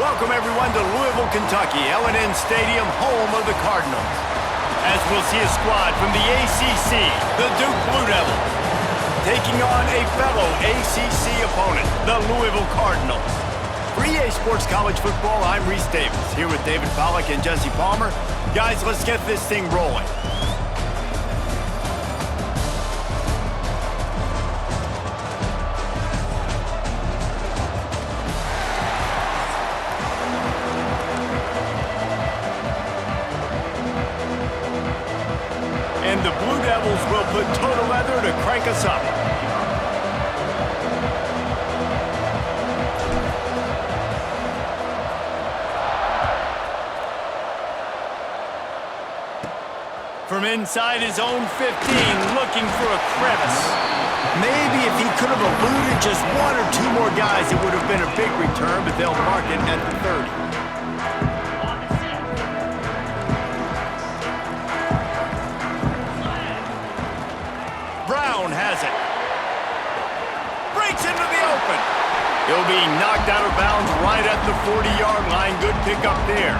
Welcome, everyone, to Louisville, Kentucky, L&N Stadium, home of the Cardinals. As we'll see a squad from the ACC, the Duke Blue Devils, taking on a fellow ACC opponent, the Louisville Cardinals. For EA Sports College Football, I'm Reese Davis, here with David Pollack and Jesse Palmer. Guys, let's get this thing rolling. And the Blue Devils will put total leather to crank us up. From inside his own 15, looking for a crevice. Maybe if he could have eluded just one or two more guys, it would have been a big return, but they'll mark it at the 30. Has it. Breaks into the open. He'll be knocked out of bounds right at the 40-yard line. Good pickup there.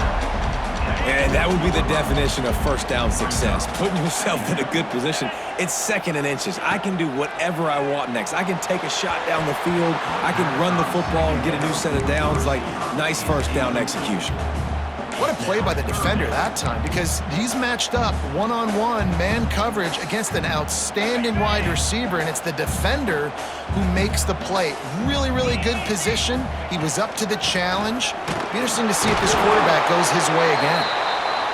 And that would be the definition of first down success. Putting yourself in a good position. It's second and inches. I can do whatever I want next. I can take a shot down the field. I can run the football and get a new set of downs. Like, nice first down execution. What a play by the defender that time, because he's matched up one-on-one man coverage against an outstanding wide receiver, and it's the defender who makes the play. Really, really good position. He was up to the challenge. Be interesting to see if this quarterback goes his way again.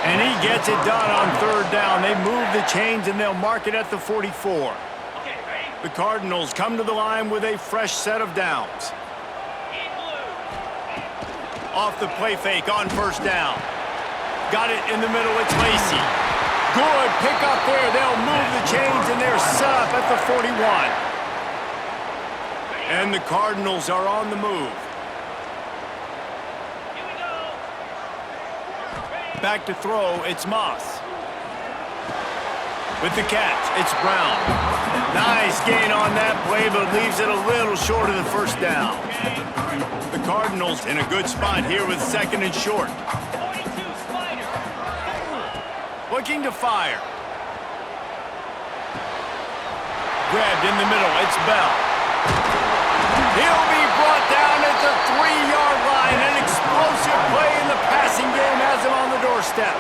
And he gets it done on third down. They move the chains, and they'll mark it at the 44. The Cardinals come to the line with a fresh set of downs. Off the play fake on first down. Got it in the middle, it's Lacey. Good pick up there. They'll move the chains, and they're set up at the 41. And the Cardinals are on the move. Back to throw, it's Moss. With the catch, it's Brown. Nice gain on that play, but leaves it a little short of the first down. The Cardinals in a good spot here with second and short. Looking to fire. Grabbed in the middle, it's Bell. He'll be brought down at the 3-yard line. An explosive play in the passing game has him on the doorstep.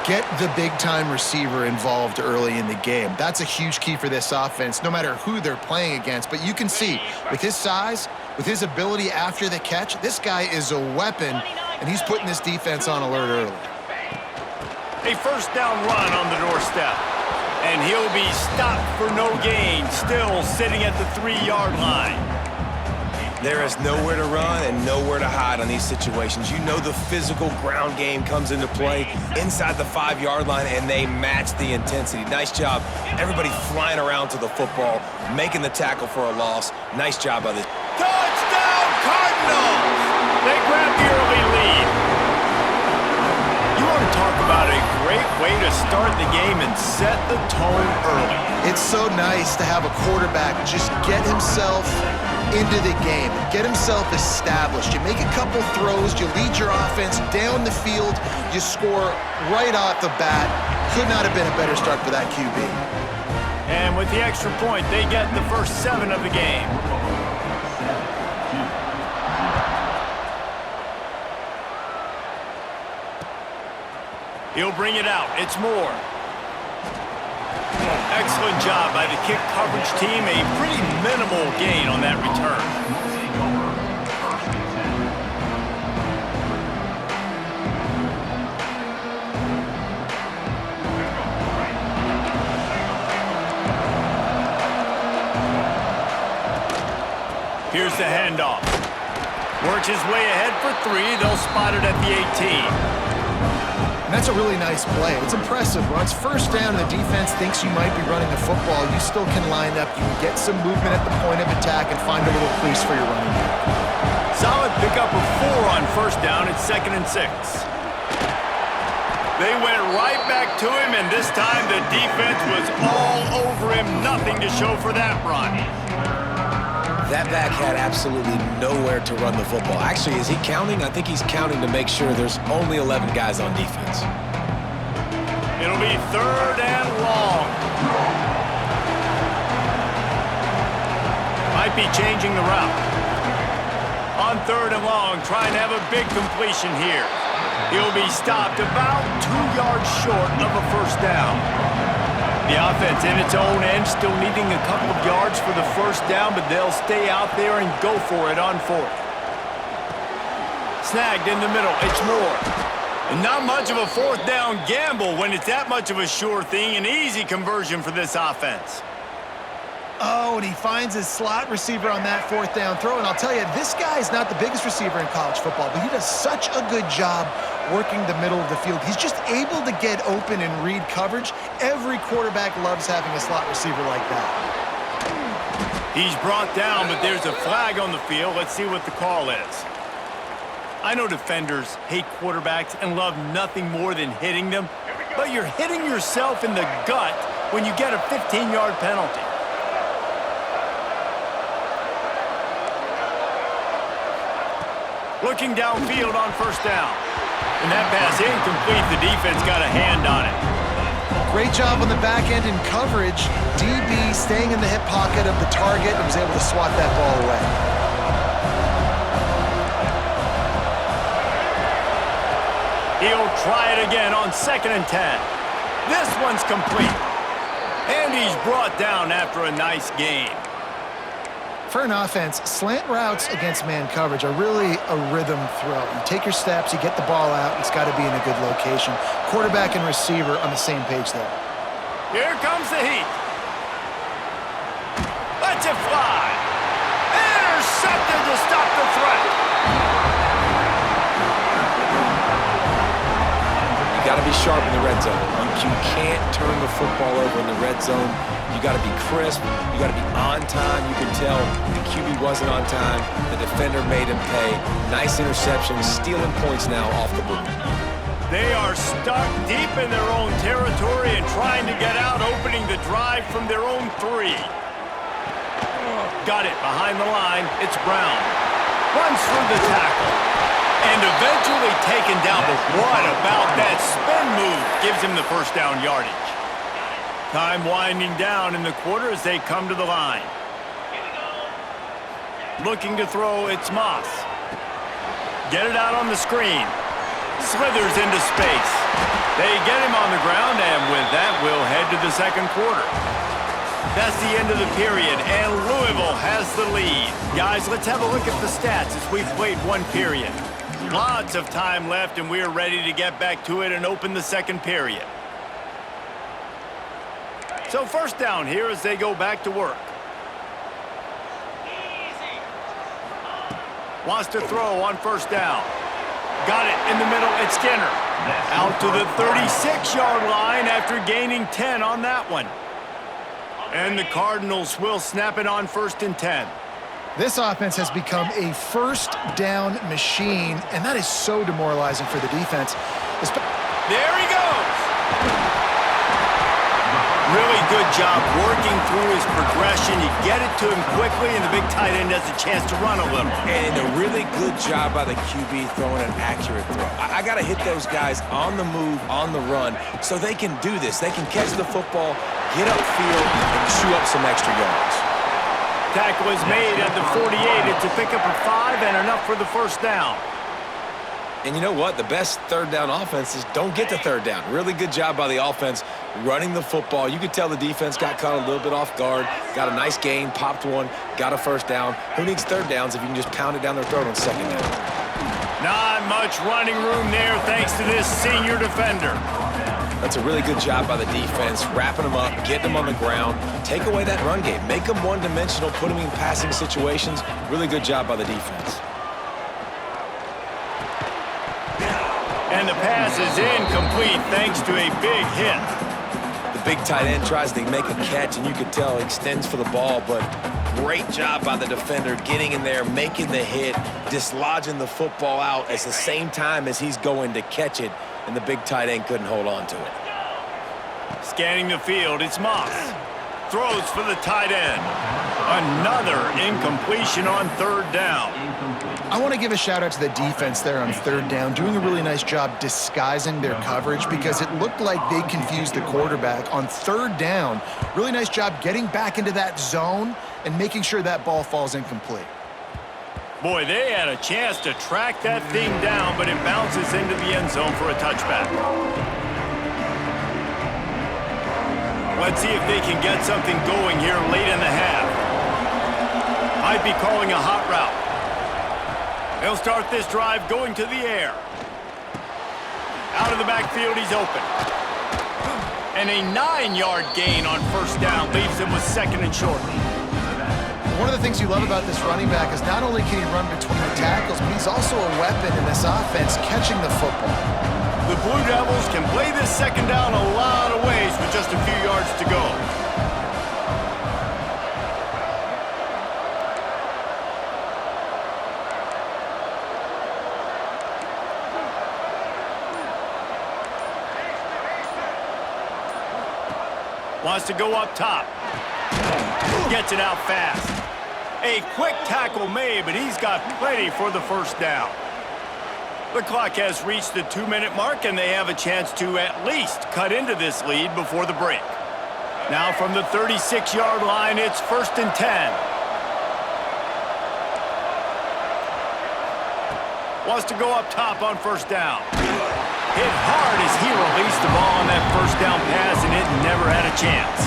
Get the big-time receiver involved early in the game. That's a huge key for this offense, no matter who they're playing against. But you can see, with his size, with his ability after the catch, this guy is a weapon, and he's putting this defense on alert early. A first down run on the doorstep. And he'll be stopped for no gain, still sitting at the 3-yard line. There is nowhere to run and nowhere to hide on these situations. You know the physical ground game comes into play inside the 5-yard line, and they match the intensity. Nice job. Everybody flying around to the football, making the tackle for a loss. Nice job by this. Touchdown, Cardinals! They grab the early lead. You want to talk about a great way to start the game and set the tone early. It's so nice to have a quarterback just get himself into the game, get himself established. You make a couple throws, you lead your offense down the field, you score right off the bat. Could not have been a better start for that QB. And with the extra point, they get the first 7 of the game. He'll bring it out. It's Moore. Excellent job by the kick coverage team. A pretty minimal gain on that return. Here's the handoff. Works his way ahead for 3. They'll spot it at the 18. And that's a really nice play. It's impressive. Once first down, the defense thinks you might be running the football. You still can line up. You can get some movement at the point of attack and find a little crease for your running back. Solid pickup of 4 on first down. It's 2nd and 6. They went right back to him, and this time the defense was all over him. Nothing to show for that run. That back had absolutely nowhere to run the football. Actually, is he counting? I think he's counting to make sure there's only 11 guys on defense. It'll be 3rd and long. Might be changing the route. On 3rd and long, trying to have a big completion here. He'll be stopped about 2 yards short of a first down. The offense in its own end, still needing a couple of yards for the first down, but they'll stay out there and go for it on 4th. Snagged in the middle, it's Moore. And not much of a 4th down gamble when it's that much of a sure thing, an easy conversion for this offense. Oh, and he finds his slot receiver on that 4th down throw. And I'll tell you, this guy's not the biggest receiver in college football, but he does such a good job working the middle of the field. He's just able to get open and read coverage. Every quarterback loves having a slot receiver like that. He's brought down, but there's a flag on the field. Let's see what the call is. I know defenders hate quarterbacks and love nothing more than hitting them, but you're hitting yourself in the gut when you get a 15-yard penalty. Looking downfield on first down. And that pass incomplete. The defense got a hand on it. Great job on the back end in coverage. DB staying in the hip pocket of the target and was able to swat that ball away. He'll try it again on 2nd and 10. This one's complete. And he's brought down after a nice gain. For an offense, slant routes against man coverage are really a rhythm throw. You take your steps, you get the ball out, it's got to be in a good location. Quarterback and receiver on the same page there. Here comes the heat. Let's it fly. Intercepted to stop the threat. You got to be sharp in the red zone. You can't turn the football over in the red zone. You got to be crisp. You got to be on time. You can tell the QB wasn't on time. The defender made him pay. Nice interception, stealing points now off the boot. They are stuck deep in their own territory and trying to get out, opening the drive from their own 3. Got it behind the line. It's Brown. Runs through the tackle. And eventually taken down. But what about that spin move? Gives him the first down yardage. Time winding down in the quarter as they come to the line. Looking to throw, it's Moss. Get it out on the screen. Slithers into space. They get him on the ground, and with that, we'll head to the 2nd quarter. That's the end of the period, and Louisville has the lead. Guys, let's have a look at the stats as we've played 1 period. Lots of time left, and we're ready to get back to it and open the 2nd period. So first down here as they go back to work. Wants to throw on first down. Got it in the middle. It's Skinner. Out to the 36-yard line after gaining 10 on that one. And the Cardinals will snap it on 1st and 10. This offense has become a first down machine, and that is so demoralizing for the defense. There he goes. Really good job working through his progression. You get it to him quickly, and the big tight end has a chance to run a little. And a really good job by the QB throwing an accurate throw. I got to hit those guys on the move, on the run, so they can do this. They can catch the football, get upfield, and chew up some extra yards. Tackle is made at the 48. It's a pickup of 5 and enough for the first down. And you know what? The best 3rd down offenses don't get to 3rd down. Really good job by the offense running the football. You could tell the defense got caught a little bit off guard, got a nice gain, popped one, got a first down. Who needs 3rd downs if you can just pound it down their throat on 2nd down? Not much running room there thanks to this senior defender. That's a really good job by the defense, wrapping them up, getting them on the ground. Take away that run game. Make them one-dimensional, put them in passing situations. Really good job by the defense. And the pass is incomplete thanks to a big hit. The big tight end tries to make a catch, and you could tell he extends for the ball, but great job by the defender getting in there, making the hit, dislodging the football out at the same time as he's going to catch it, and the big tight end couldn't hold on to it. Scanning the field, it's Moss. Throws for the tight end. Another incompletion on third down. I want to give a shout out to the defense there on third down, doing a really nice job disguising their coverage because it looked like they confused the quarterback on third down. Really nice job getting back into that zone and making sure that ball falls incomplete. Boy, they had a chance to track that thing down, but it bounces into the end zone for a touchback. Let's see if they can get something going here late in the half. Might be calling a hot route. They'll start this drive going to the air. Out of the backfield, he's open. And a 9-yard gain on first down leaves him with second and short. One of the things you love about this running back is not only can he run between the tackles, but he's also a weapon in this offense catching the football. The Blue Devils can play this second down a lot of ways with just a few yards to go. Wants to go up top. Gets it out fast. A quick tackle made, but he's got plenty for the first down. The clock has reached the 2-minute mark, and they have a chance to at least cut into this lead before the break. Now from the 36-yard line, it's 1st and 10. Wants to go up top on first down. Hit hard as he released the ball on that first down pass, and it never had a chance.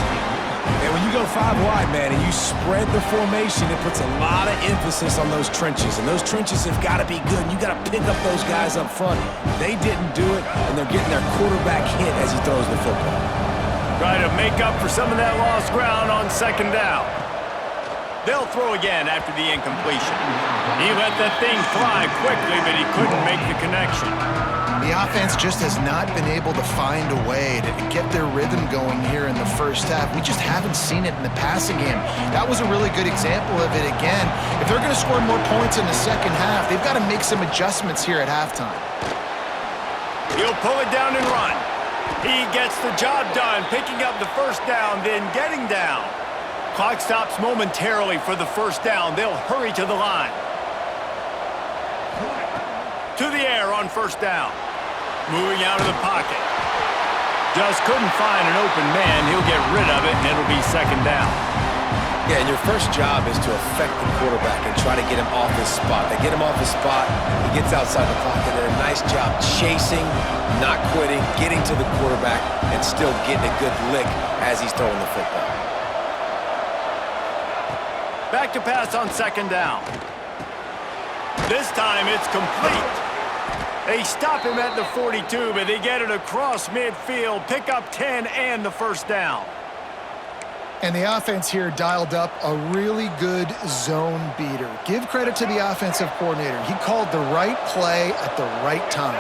And when you go 5 wide, man, and you spread the formation, it puts a lot of emphasis on those trenches. And those trenches have got to be good. And you got to pick up those guys up front. They didn't do it, and they're getting their quarterback hit as he throws the football. Try to make up for some of that lost ground on second down. They'll throw again after the incompletion. He let that thing fly quickly, but he couldn't make the connection. The offense just has not been able to find a way to get their rhythm going here in the first half. We just haven't seen it in the passing game. That was a really good example of it again. If they're going to score more points in the second half, they've got to make some adjustments here at halftime. He'll pull it down and run. He gets the job done, picking up the first down, then getting down. Clock stops momentarily for the first down. They'll hurry to the line. To the air on first down. Moving out of the pocket. Just couldn't find an open man. He'll get rid of it, and it'll be second down. Yeah, and your first job is to affect the quarterback and try to get him off his spot. They get him off his spot, he gets outside the pocket. They're a nice job chasing, not quitting, getting to the quarterback, and still getting a good lick as he's throwing the football. Back to pass on second down. This time it's complete. They stop him at the 42, but they get it across midfield, pick up 10 and the first down. And the offense here dialed up a really good zone beater. Give credit to the offensive coordinator. He called the right play at the right time.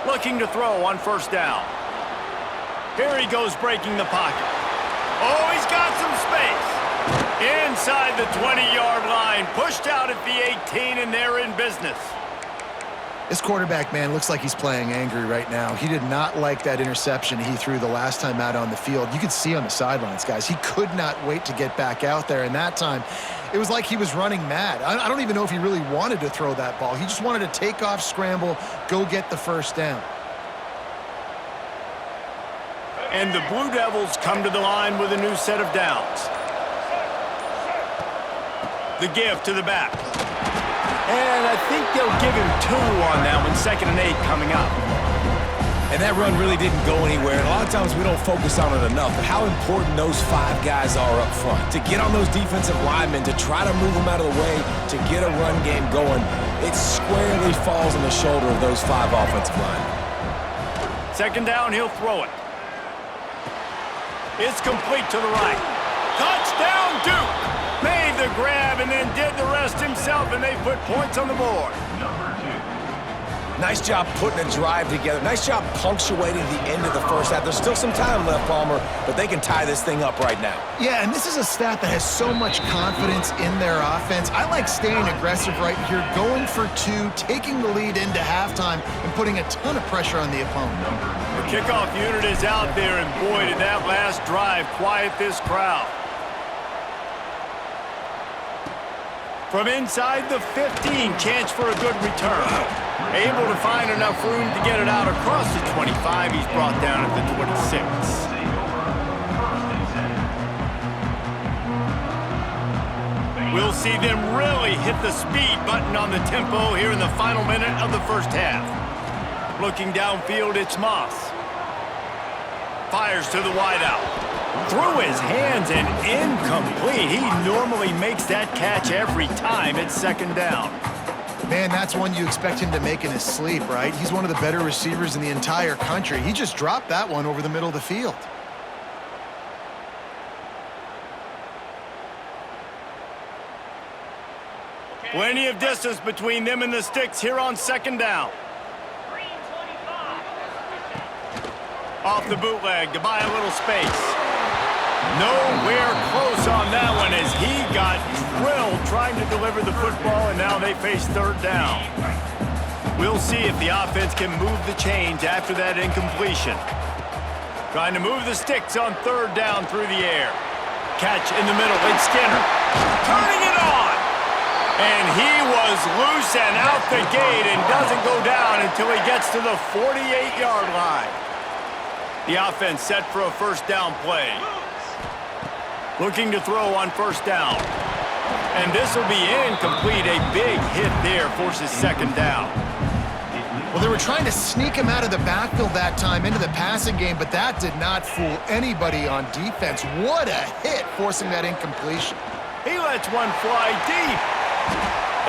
Looking to throw on first down. Here he goes breaking the pocket. Oh, he's got some space. Inside the 20-yard line, pushed out at the 18, and they're in business. This quarterback, man, looks like he's playing angry right now. He did not like that interception he threw the last time out on the field. You could see on the sidelines, guys, he could not wait to get back out there. And that time, it was like he was running mad. I don't even know if he really wanted to throw that ball. He just wanted to take off, scramble, go get the first down. And the Blue Devils come to the line with a new set of downs. The give to the back. And I think they'll give him 2 on that one, 2nd and 8 coming up. And that run really didn't go anywhere. And a lot of times we don't focus on it enough, but how important those 5 guys are up front. To get on those defensive linemen, to try to move them out of the way, to get a run game going, it squarely falls on the shoulder of those 5 offensive linemen. Second down, he'll throw it. It's complete to the right. Touchdown, Duke! Made the grab and then did the rest himself, and they put points on the board. Nice job putting a drive together. Nice job punctuating the end of the first half. There's still some time left, Palmer, but they can tie this thing up right now. Yeah, and this is a staff that has so much confidence in their offense. I like staying aggressive right here, going for 2, taking the lead into halftime, and putting a ton of pressure on the opponent. The kickoff unit is out there, and boy, did that last drive quiet this crowd. From inside the 15, chance for a good return. Able to find enough room to get it out across the 25. He's brought down at the 26. We'll see them really hit the speed button on the tempo here in the final minute of the first half. Looking downfield, it's Moss. Fires to the wideout. Through his hands and incomplete. He normally makes that catch every time. It's second down. Man, that's one you expect him to make in his sleep, right? He's one of the better receivers in the entire country. He just dropped that one over the middle of the field. Plenty of distance between them and the sticks here on second down. Off the bootleg to buy a little space. Nowhere close on that one as he got drilled trying to deliver the football, and now they face third down. We'll see if the offense can move the chains after that incompletion. Trying to move the sticks on third down through the air. Catch in the middle, it's Skinner. Turning it on! And he was loose and out the gate and doesn't go down until he gets to the 48-yard line. The offense set for a first down play. Looking to throw on first down. And this will be incomplete. A big hit there forces second down. Well, they were trying to sneak him out of the backfield that time into the passing game, but that did not fool anybody on defense. What a hit, forcing that incompletion. He lets one fly deep.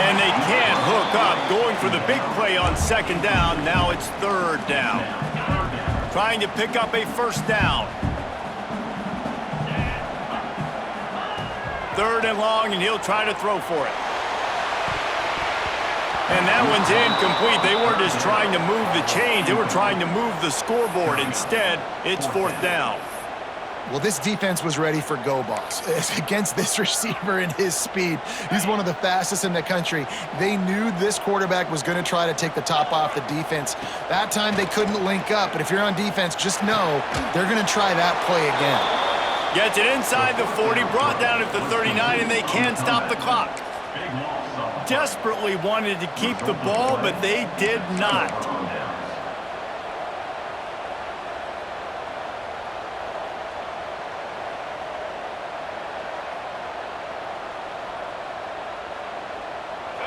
And they can't hook up. Going for the big play on second down. Now it's third down. Trying to pick up a first down. Third and long, and he'll try to throw for it. And that one's incomplete. They weren't just trying to move the chains. They were trying to move the scoreboard. Instead, it's fourth down. Well, this defense was ready for go balls against this receiver and his speed. He's one of the fastest in the country. They knew this quarterback was going to try to take the top off the defense. That time they couldn't link up, but if you're on defense, just know they're going to try that play again. Gets it inside the 40, brought down at the 39, and they can't stop the clock. Desperately wanted to keep the ball, but they did not.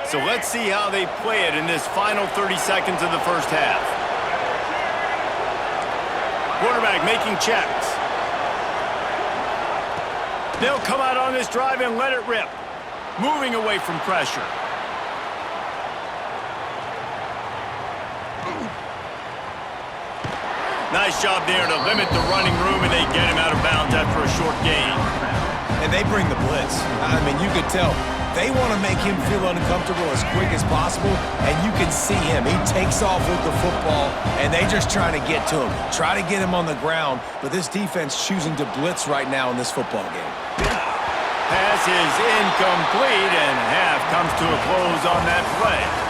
So let's see how they play it in this final 30 seconds of the first half. Quarterback making checks. They'll come out on this drive and let it rip. Moving away from pressure. Nice job there to limit the running room, and they get him out of bounds after a short gain. And they bring the blitz. I mean, you could tell. They want to make him feel uncomfortable as quick as possible, and you can see him. He takes off with the football, and they just trying to get to him, try to get him on the ground, but this defense choosing to blitz right now in this football game. Pass is incomplete, and half comes to a close on that play.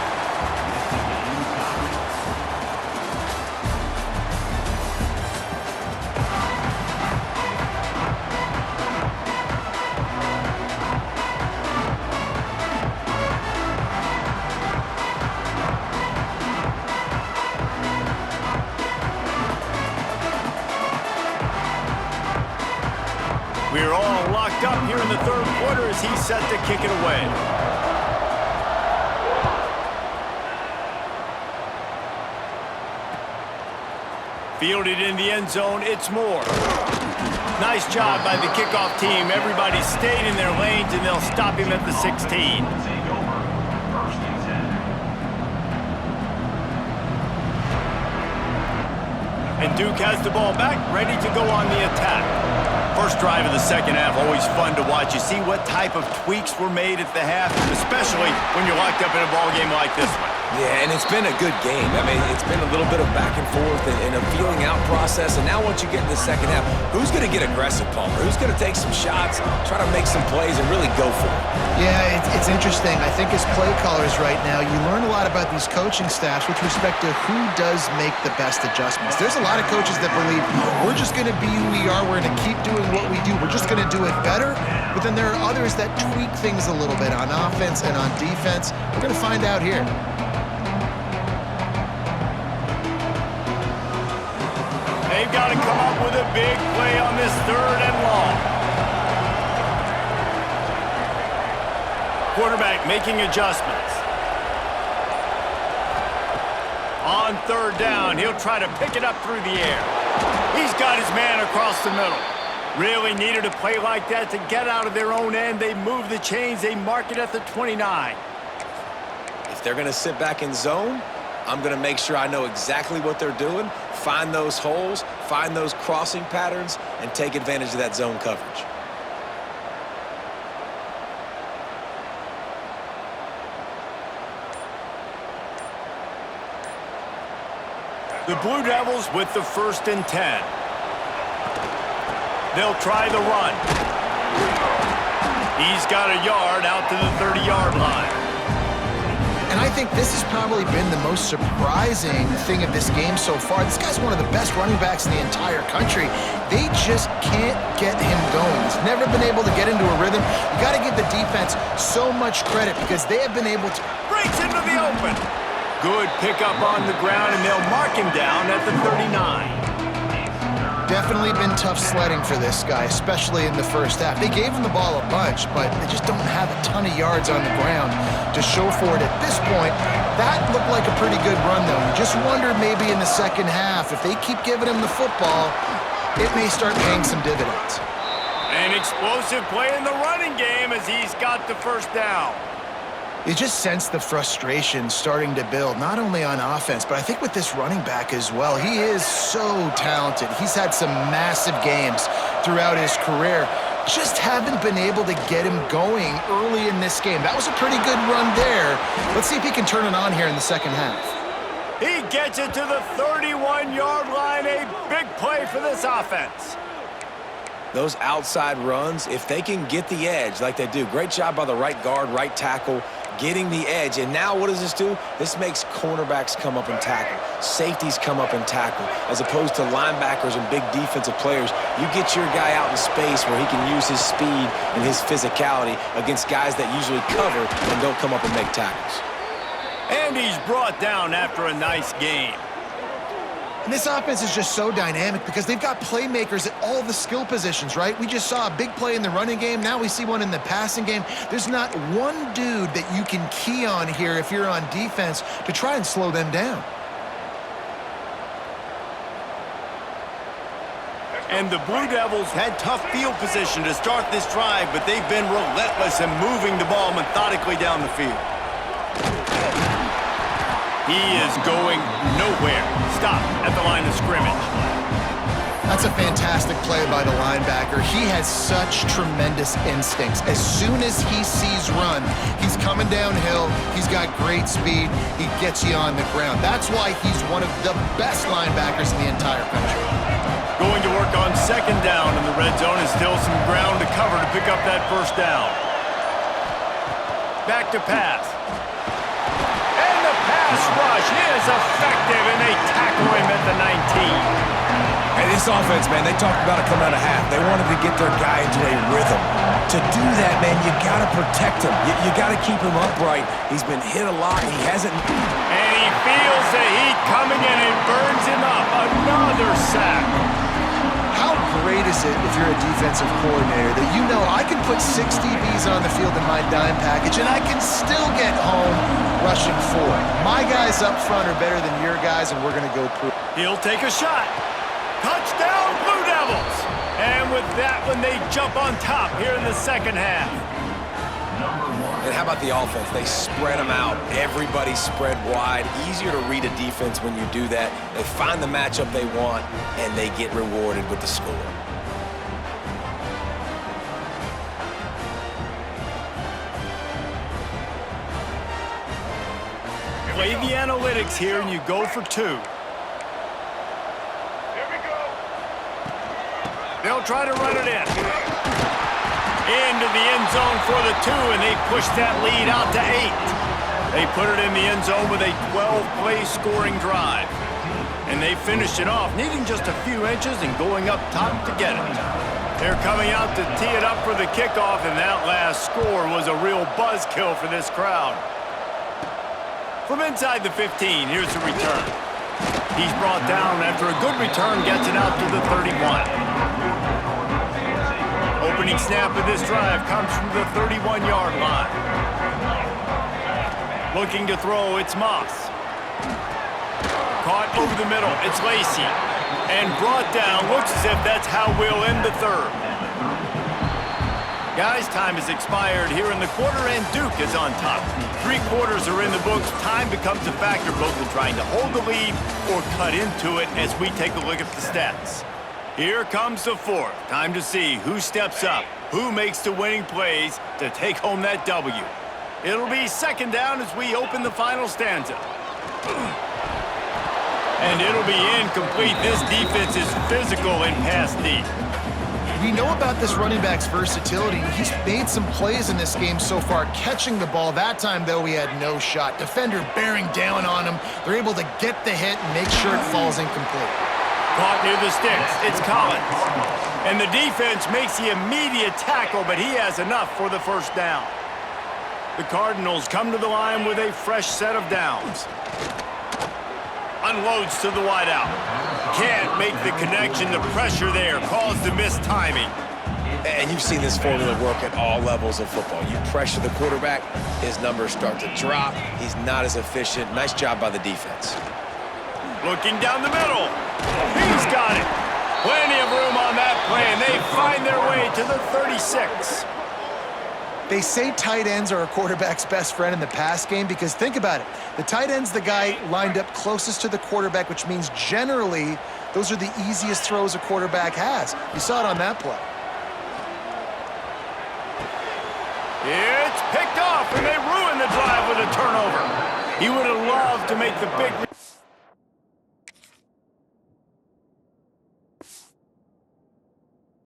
We're all locked up here in the third quarter as he's set to kick it away. Fielded in the end zone, it's Moore. Nice job by the kickoff team. Everybody stayed in their lanes, and they'll stop him at the 16. And Duke has the ball back, ready to go on the attack. First drive of the second half, always fun to watch. You see what type of tweaks were made at the half, especially when you're locked up in a ball game like this one. Yeah, and it's been a good game. I mean, it's been a little bit of back and forth and a feeling out process. And now once you get in the second half, who's going to get aggressive, Palmer? Who's going to take some shots, try to make some plays, and really go for it? Yeah, it's interesting. I think as play callers right now, you learn a lot about these coaching staffs with respect to who does make the best adjustments. There's a lot of coaches that believe we're just going to be who we are. We're going to keep doing what we do. We're just going to do it better. But then there are others that tweak things a little bit on offense and on defense. We're going to find out here. They've got to come up with a big play on this 3rd and long. Quarterback making adjustments. On 3rd down, he'll try to pick it up through the air. He's got his man across the middle. Really needed a play like that to get out of their own end. They move the chains. They mark it at the 29. If they're going to sit back in zone, I'm going to make sure I know exactly what they're doing, find those holes, find those crossing patterns, and take advantage of that zone coverage. The Blue Devils with the 1st and 10. They'll try the run. He's got a yard out to the 30-yard line. And I think this has probably been the most surprising thing of this game so far. This guy's one of the best running backs in the entire country. They just can't get him going. He's never been able to get into a rhythm. You got to give the defense so much credit because they have been able to... Breaks into the open. Good pickup on the ground, and they'll mark him down at the 39. Definitely been tough sledding for this guy, especially in the first half. They gave him the ball a bunch, but they just don't have a ton of yards on the ground to show for it at this point. That looked like a pretty good run, though. You just wonder maybe in the second half, if they keep giving him the football, it may start paying some dividends. An explosive play in the running game as he's got the 1st down. You just sense the frustration starting to build, not only on offense, but I think with this running back as well. He is so talented. He's had some massive games throughout his career. Just haven't been able to get him going early in this game. That was a pretty good run there. Let's see if he can turn it on here in the second half. He gets it to the 31-yard line. A big play for this offense. Those outside runs, if they can get the edge like they do, great job by the right guard, right tackle, getting the edge. And now what does this do? This makes cornerbacks come up and tackle. Safeties come up and tackle. As opposed to linebackers and big defensive players, you get your guy out in space where he can use his speed and his physicality against guys that usually cover and don't come up and make tackles. And he's brought down after a nice game. And this offense is just so dynamic because they've got playmakers at all the skill positions, right? We just saw a big play in the running game. Now we see one in the passing game. There's not one dude that you can key on here if you're on defense to try and slow them down. And the Blue Devils had tough field position to start this drive, but they've been relentless in moving the ball methodically down the field. He is going nowhere. Stop at the line of scrimmage. That's a fantastic play by the linebacker. He has such tremendous instincts. As soon as he sees run, he's coming downhill. He's got great speed. He gets you on the ground. That's why he's one of the best linebackers in the entire country. Going to work on 2nd down in the red zone, and still some ground to cover to pick up that 1st down. Back to pass. Pass rush is effective, and they tackle him at the 19. Hey, this offense, man, they talked about it coming out of half. They wanted to get their guy into a rhythm. To do that, man, you got to protect him. You got to keep him upright. He's been hit a lot. He hasn't. And he feels the heat coming in and burns him up. Another sack. How great is it if you're a defensive coordinator that you know I can put 6 DBs on the field in my dime package and I can still get home rushing 4. My guys up front are better than your guys, and we're going to go prove. He'll take a shot. Touchdown, Blue Devils. And with that one, they jump on top here in the second half. And how about the offense? They spread them out. Everybody spread wide. Easier to read a defense when you do that. They find the matchup they want, and they get rewarded with the score. Play the analytics here, and you go for 2. They'll try to run it in. Into the end zone for the 2, and they push that lead out to 8. They put it in the end zone with a 12-play scoring drive. And they finished it off, needing just a few inches and going up top to get it. They're coming out to tee it up for the kickoff, and that last score was a real buzzkill for this crowd. From inside the 15, here's the return. He's brought down after a good return, gets it out to the 31. Opening snap of this drive comes from the 31-yard line. Looking to throw, it's Moss. Caught over the middle, it's Lacey. And brought down, looks as if that's how we'll end the third. Guys, time has expired here in the quarter, and Duke is on top. 3 quarters are in the books. Time becomes a factor both in trying to hold the lead or cut into it as we take a look at the stats. Here comes the fourth. Time to see who steps up, who makes the winning plays to take home that W. It'll be second down as we open the final stanza. And it'll be incomplete. This defense is physical in pass deep. We know about this running back's versatility. He's made some plays in this game so far, catching the ball. That time, though, he had no shot. Defender bearing down on him. They're able to get the hit and make sure it falls incomplete. Caught near the sticks. It's Collins. And the defense makes the immediate tackle, but he has enough for the first down. The Cardinals come to the line with a fresh set of downs. Unloads to the wideout. Can't make the connection. The pressure there caused the missed timing. And you've seen this formula work at all levels of football. You pressure the quarterback, his numbers start to drop. He's not as efficient. Nice job by the defense. Looking down the middle. He's got it. Plenty of room on that play, and they find their way to the 36. They say tight ends are a quarterback's best friend in the pass game because think about it. The tight end's the guy lined up closest to the quarterback, which means generally those are the easiest throws a quarterback has. You saw it on that play. It's picked off, and they ruin the drive with a turnover. He would have loved to make the big...